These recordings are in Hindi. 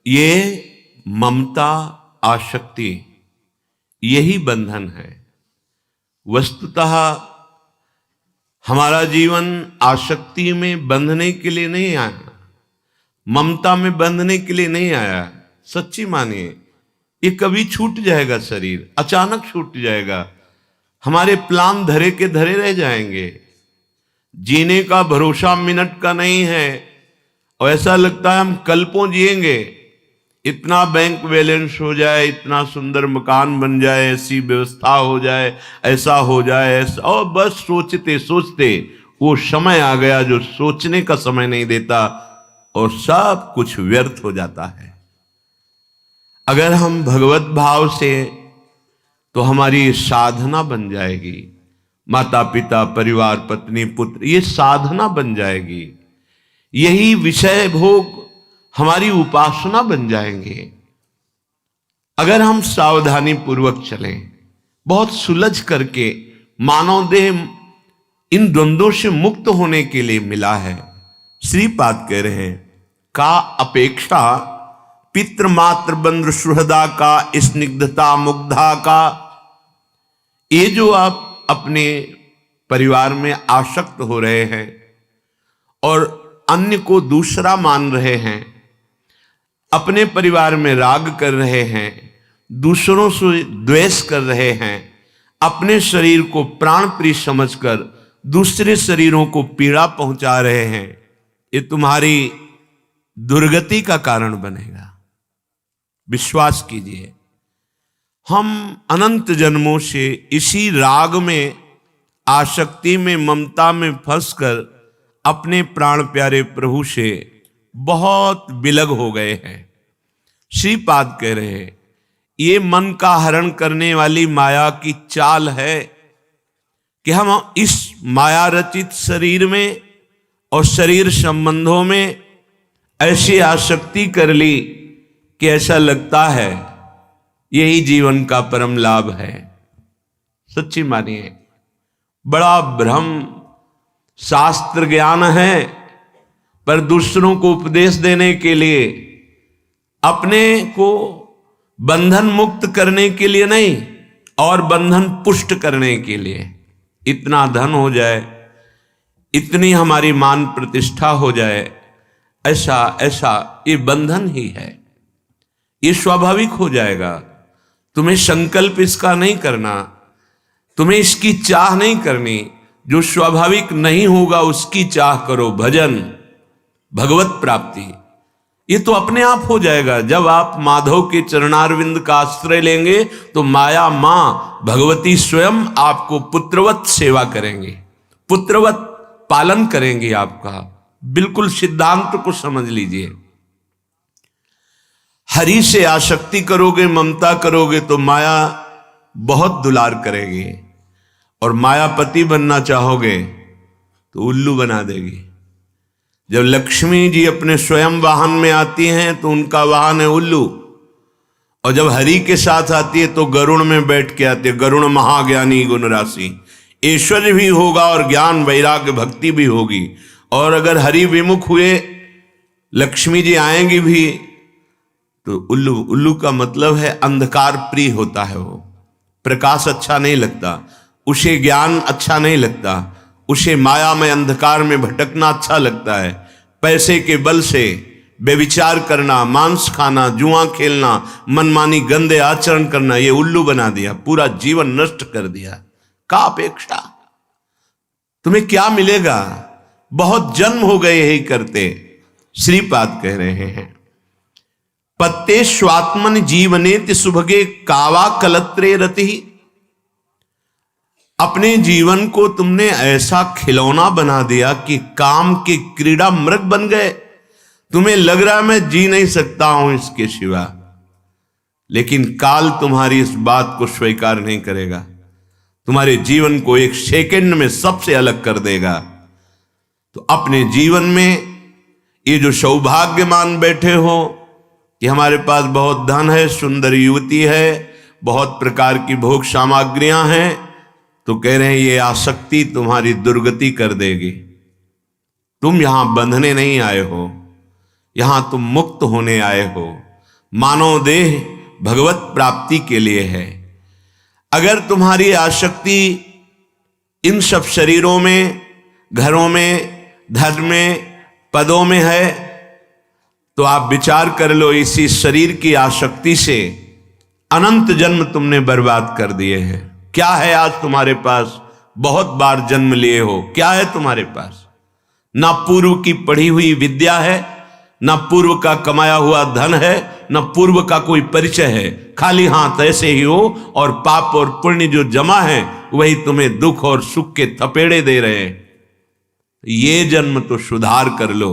ये ममता, आसक्ति, यही बंधन है। वस्तुतः हमारा जीवन आसक्ति में बंधने के लिए नहीं आया, ममता में बंधने के लिए नहीं आया। सच्ची मानिए, ये कभी छूट जाएगा, शरीर अचानक छूट जाएगा, हमारे प्लान धरे के धरे रह जाएंगे। जीने का भरोसा मिनट का नहीं है, और ऐसा लगता है हम कल्पों जिएंगे। इतना बैंक बैलेंस हो जाए, इतना सुंदर मकान बन जाए, ऐसी व्यवस्था हो जाए, ऐसा हो जाए, ऐसा, और बस सोचते सोचते वो समय आ गया जो सोचने का समय नहीं देता, और सब कुछ व्यर्थ हो जाता है। अगर हम भगवत भाव से, तो हमारी साधना बन जाएगी। माता पिता, परिवार, पत्नी, पुत्र, ये साधना बन जाएगी। यही विषय भोग हमारी उपासना बन जाएंगे। अगर हम सावधानी पूर्वक चलें, बहुत सुलझ करके। मानव देह इन द्वंद्वों से मुक्त होने के लिए मिला है। श्रीपाद कह रहे हैं, का अपेक्षा पितृमात्र बंधु सुहृदा का, स्निग्धता मुग्धा का। ये जो आप अपने परिवार में आसक्त हो रहे हैं और अन्य को दूसरा मान रहे हैं, अपने परिवार में राग कर रहे हैं, दूसरों से द्वेष कर रहे हैं, अपने शरीर को प्राण प्रिय समझकर दूसरे शरीरों को पीड़ा पहुंचा रहे हैं, ये तुम्हारी दुर्गति का कारण बनेगा। विश्वास कीजिए, हम अनंत जन्मों से इसी राग में, आसक्ति में, ममता में फंसकर अपने प्राण प्यारे प्रभु से बहुत विलग हो गए हैं। श्रीपाद कह रहे हैं, ये मन का हरण करने वाली माया की चाल है कि हम इस माया रचित शरीर में और शरीर संबंधों में ऐसी आसक्ति कर ली कि ऐसा लगता है यही जीवन का परम लाभ है। सच्ची मानिए, बड़ा भ्रम शास्त्र ज्ञान है, पर दूसरों को उपदेश देने के लिए, अपने को बंधन मुक्त करने के लिए नहीं, और बंधन पुष्ट करने के लिए। इतना धन हो जाए, इतनी हमारी मान प्रतिष्ठा हो जाए, ऐसा ऐसा, ये बंधन ही है। ये स्वाभाविक हो जाएगा। तुम्हें संकल्प इसका नहीं करना, तुम्हें इसकी चाह नहीं करनी। जो स्वाभाविक नहीं होगा उसकी चाह करो। भजन, भगवत प्राप्ति, ये तो अपने आप हो जाएगा। जब आप माधव के चरणारविंद का आश्रय लेंगे तो माया मां भगवती स्वयं आपको पुत्रवत सेवा करेंगे, पुत्रवत पालन करेंगे आपका। बिल्कुल सिद्धांत को समझ लीजिए। हरि से आसक्ति करोगे, ममता करोगे तो माया बहुत दुलार करेगी, और मायापति बनना चाहोगे तो उल्लू बना देगी। जब लक्ष्मी जी अपने स्वयं वाहन में आती हैं तो उनका वाहन है उल्लू, और जब हरि के साथ आती है तो गरुड़ में बैठ के आती है। गरुड़ महाज्ञानी गुण राशि, ऐश्वर्य भी होगा और ज्ञान वैराग्य भक्ति भी होगी। और अगर हरि विमुख हुए, लक्ष्मी जी आएंगी भी, तो उल्लू, उल्लू का मतलब है अंधकार प्रिय होता है। वो प्रकाश अच्छा नहीं लगता, उसे ज्ञान अच्छा नहीं लगता, उसे माया में अंधकार में भटकना अच्छा लगता है। पैसे के बल से बेविचार करना, मांस खाना, जुआ खेलना, मनमानी गंदे आचरण करना, ये उल्लू बना दिया, पूरा जीवन नष्ट कर दिया। का अपेक्षा, तुम्हें क्या मिलेगा? बहुत जन्म हो गए यही करते। श्रीपाद कह रहे हैं, पत्ते स्वात्मन जीवनेति सुभगे कावा कलत्रे रति। अपने जीवन को तुमने ऐसा खिलौना बना दिया कि काम की क्रीड़ा मृग बन गए। तुम्हें लग रहा है मैं जी नहीं सकता हूं इसके सिवा, लेकिन काल तुम्हारी इस बात को स्वीकार नहीं करेगा। तुम्हारे जीवन को एक सेकंड में सबसे अलग कर देगा। तो अपने जीवन में ये जो सौभाग्य मान बैठे हो कि हमारे पास बहुत धन है, सुंदर युवती है, बहुत प्रकार की भोग सामग्रियां हैं, तो कह रहे हैं ये आसक्ति तुम्हारी दुर्गति कर देगी। तुम यहां बंधने नहीं आए हो, यहां तुम मुक्त होने आए हो। मानव देह भगवत प्राप्ति के लिए है। अगर तुम्हारी आसक्ति इन सब शरीरों में, घरों में, धन में, पदों में है, तो आप विचार कर लो, इसी शरीर की आसक्ति से अनंत जन्म तुमने बर्बाद कर दिए हैं। क्या है आज तुम्हारे पास? बहुत बार जन्म लिए हो, क्या है तुम्हारे पास? ना पूर्व की पढ़ी हुई विद्या है, ना पूर्व का कमाया हुआ धन है, ना पूर्व का कोई परिचय है। खाली हाथ ऐसे ही हो, और पाप और पुण्य जो जमा है वही तुम्हें दुख और सुख के थपेड़े दे रहे हैं। ये जन्म तो सुधार कर लो।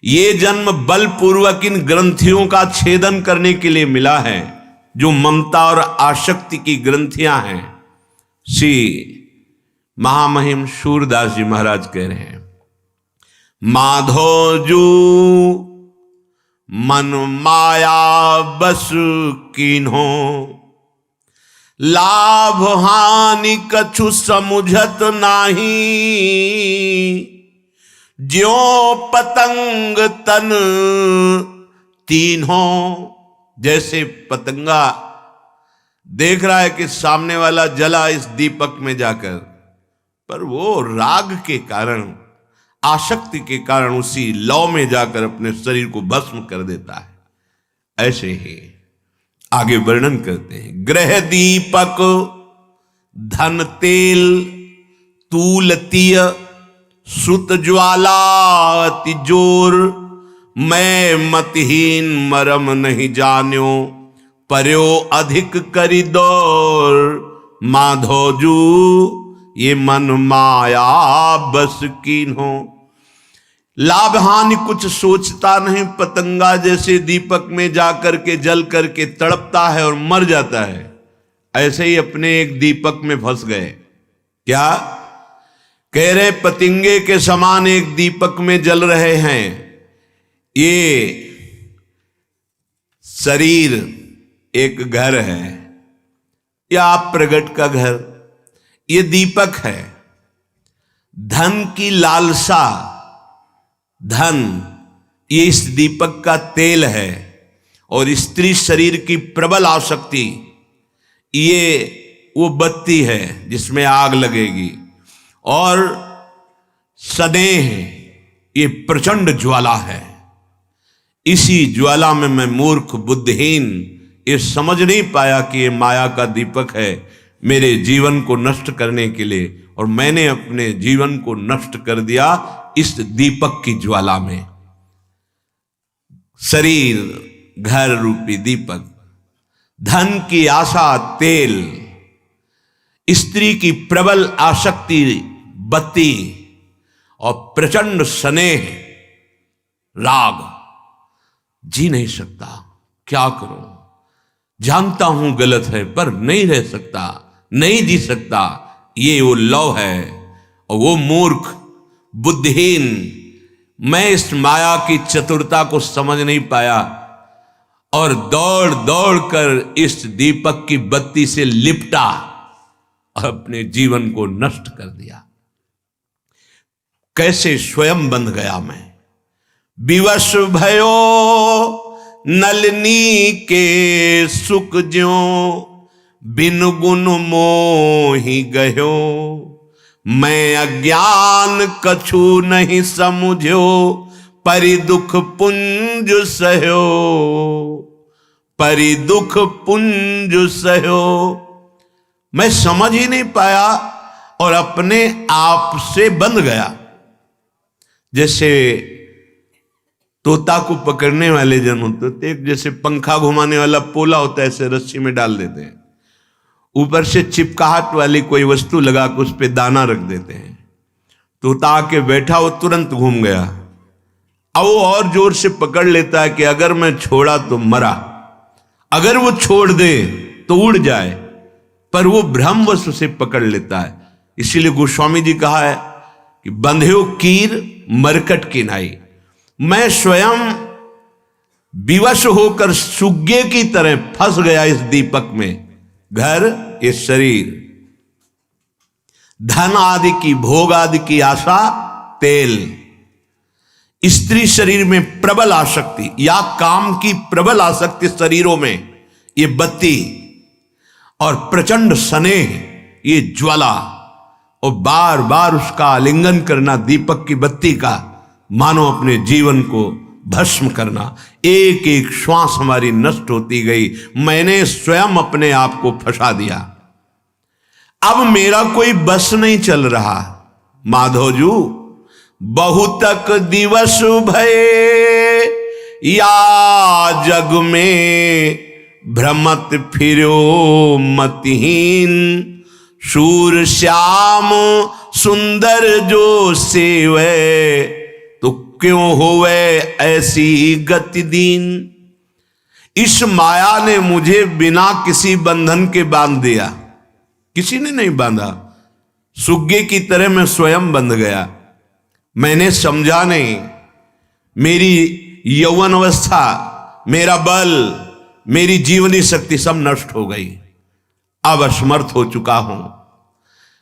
ये जन्म बलपूर्वक इन ग्रंथियों का छेदन करने के लिए मिला है, जो ममता और आसक्ति की ग्रंथियां हैं। श्री महामहिम सूरदास जी महाराज कह रहे हैं, माधो जू मन माया बस कीन्हो, लाभ हानि कछु समुझत नाही, ज्यों पतंग तन तीन्हों। जैसे पतंगा देख रहा है कि सामने वाला जला इस दीपक में जाकर, पर वो राग के कारण, आसक्ति के कारण उसी लौ में जाकर अपने शरीर को भस्म कर देता है। ऐसे ही आगे वर्णन करते हैं, ग्रह दीपक धन तेल तूल तीय, श्रुत ज्वाला अति जोर, मैं मतहीन मरम नहीं जान्यो, पर्यो अधिक करी दौर, माधोजू ये मन माया बस कीन्हो। लाभ हानि कुछ सोचता नहीं, पतंगा जैसे दीपक में जाकर के जल करके तड़पता है और मर जाता है, ऐसे ही अपने एक दीपक में फंस गए। क्या कह रहे? पतंगे के समान एक दीपक में जल रहे हैं। ये शरीर एक घर है, या आप प्रगट का घर, ये दीपक है। धन की लालसा, धन ये इस दीपक का तेल है, और स्त्री शरीर की प्रबल आसक्ति ये वो बत्ती है जिसमें आग लगेगी, और स्नेह ये प्रचंड ज्वाला है। इसी ज्वाला में मैं मूर्ख बुद्धिहीन ये समझ नहीं पाया कि ये माया का दीपक है मेरे जीवन को नष्ट करने के लिए, और मैंने अपने जीवन को नष्ट कर दिया इस दीपक की ज्वाला में। शरीर घर रूपी दीपक, धन की आशा तेल, स्त्री की प्रबल आसक्ति बत्ती, और प्रचंड स्नेह राग। जी नहीं सकता, क्या करूं? जानता हूं गलत है, पर नहीं रह सकता, नहीं जी सकता। ये वो लौ है, और वो मूर्ख बुद्धिहीन, मैं इस माया की चतुरता को समझ नहीं पाया, और दौड़ दौड़ कर इस दीपक की बत्ती से लिपटा और अपने जीवन को नष्ट कर दिया। कैसे स्वयं बंध गया मैं। विवश भयो नलनी के सुख ज्यों, बिन गुण मोहि गयो, मैं अज्ञान कछु नहीं समुझो, परि दुख पुंज सहयो, परि दुख पुंज सहयो। मैं समझ ही नहीं पाया और अपने आप से बंध गया। जैसे तोता को पकड़ने वाले जन होते थे, जैसे पंखा घुमाने वाला पोला होता है, ऐसे रस्सी में डाल देते हैं, ऊपर से चिपकाहट वाली कोई वस्तु लगा के उस पर दाना रख देते हैं। तोता आके बैठा, वो तुरंत घूम गया। अब वो और जोर से पकड़ लेता है कि अगर मैं छोड़ा तो मरा, अगर वो छोड़ दे तो उड़ जाए, पर वो भ्रमवश उसे पकड़ लेता है। इसीलिए गोस्वामी जी कहा है कि बंध्यो कीर मरकट की नाई। मैं स्वयं विवश होकर सुग्गे की तरह फंस गया इस दीपक में। घर, ये शरीर, धन आदि की, भोग आदि की आशा, तेल, स्त्री शरीर में प्रबल आसक्ति या काम की प्रबल आसक्ति शरीरों में, ये बत्ती, और प्रचंड स्नेह, ये ज्वाला, और बार बार उसका आलिंगन करना दीपक की बत्ती का, मानो अपने जीवन को भस्म करना। एक एक श्वास हमारी नष्ट होती गई, मैंने स्वयं अपने आप को फंसा दिया। अब मेरा कोई बस नहीं चल रहा। माधोजू बहुतक दिवस भये या जग में, भ्रमत फिरो मतिहीन, शूर श्याम सुंदर जो सेवे, तो क्यों होवे ऐसी गति दीन। इस माया ने मुझे बिना किसी बंधन के बांध दिया, किसी ने नहीं बांधा, सुग्गे की तरह मैं स्वयं बंध गया। मैंने समझा नहीं, मेरी यौवन अवस्था, मेरा बल, मेरी जीवनी शक्ति सब नष्ट हो गई। अब असमर्थ हो चुका हूं,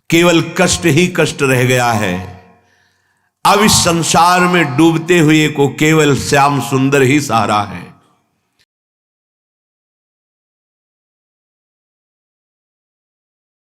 केवल कष्ट ही कष्ट रह गया है। अब इस संसार में डूबते हुए को केवल श्याम सुंदर ही सहारा है।